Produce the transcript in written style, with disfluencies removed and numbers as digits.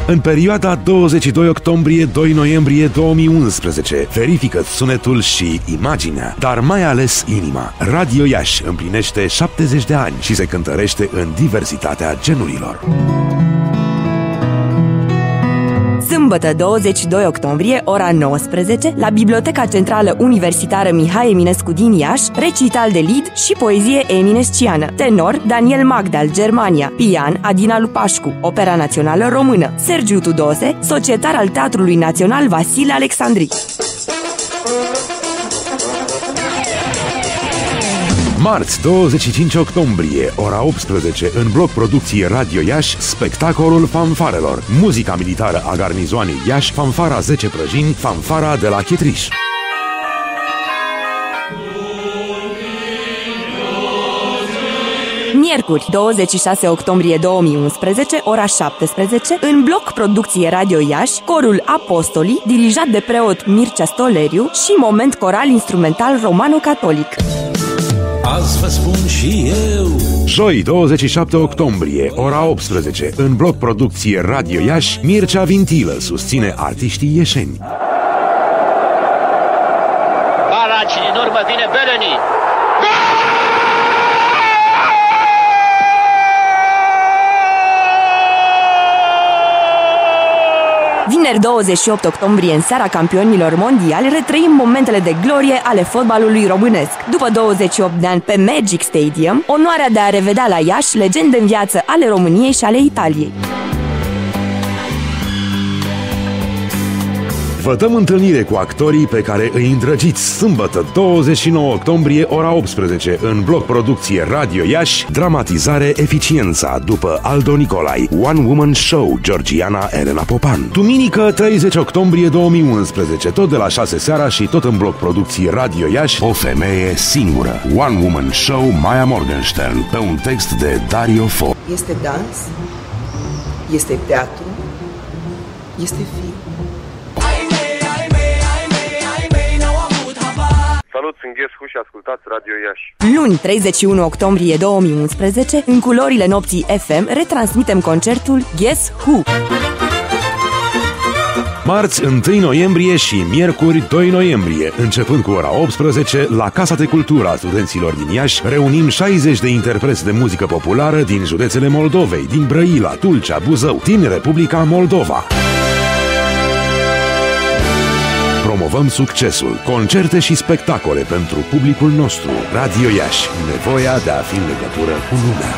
În perioada 22 octombrie-2 noiembrie 2011, verifică sunetul și imaginea, dar mai ales inima. Radio Iași împlinește 70 de ani și se cântărește în diversitatea genurilor. Sâmbătă 22 octombrie, ora 19, la Biblioteca Centrală Universitară Mihai Eminescu din Iași, recital de lied și poezie eminesciană. Tenor Daniel Magdal, Germania. Pian Adina Lupașcu, Opera Națională Română. Sergiu Tudose, societar al Teatrului Național Vasile Alexandri. Marți, 25 octombrie, ora 18, în bloc producție Radio Iași, spectacolul fanfarelor. Muzica militară a garnizoanei Iași, fanfara 10 prăjini, fanfara de la Chetriș. Miercuri, 26 octombrie 2011, ora 17, în bloc producție Radio Iași, corul Apostolii, dirijat de preot Mircea Stoleriu și moment coral instrumental romano-catolic. Azi vă spun și eu. Joi, 27 octombrie, ora 18, în bloc producție Radio Iași, Mircea Vintilă susține artiștii ieșeni. Baraci, din urmă vine Beleni. Vineri 28 octombrie, în seara campionilor mondiali, retrăim momentele de glorie ale fotbalului românesc. După 28 de ani pe Magic Stadium, onoarea de a revedea la Iași legende în viață ale României și ale Italiei. Vă dăm întâlnire cu actorii pe care îi îndrăgiți sâmbătă 29 octombrie, ora 18, în bloc producție Radio Iași, dramatizare Eficiența, după Aldo Nicolai, One Woman Show, Georgiana Elena Popan. Duminică 30 octombrie 2011, tot de la 6 seara și tot în bloc producție Radio Iași, O femeie singură, One Woman Show, Maya Morgenstern, pe un text de Dario Fo. Este dans, este teatru, este film. Salut, sunt Guess Who și ascultați Radio Iași. Luni, 31 octombrie 2011, în culorile nopții FM, retransmitem concertul Guess Who. Marți, 1 noiembrie și miercuri, 2 noiembrie, începând cu ora 18, la Casa de Cultură a Studenților din Iași, reunim 60 de interpreți de muzică populară din județele Moldovei, din Brăila, Tulcea, Buzău, din Republica Moldova. Promovăm succesul, concerte și spectacole pentru publicul nostru. Radio Iași, nevoia de a fi în legătură cu lumea.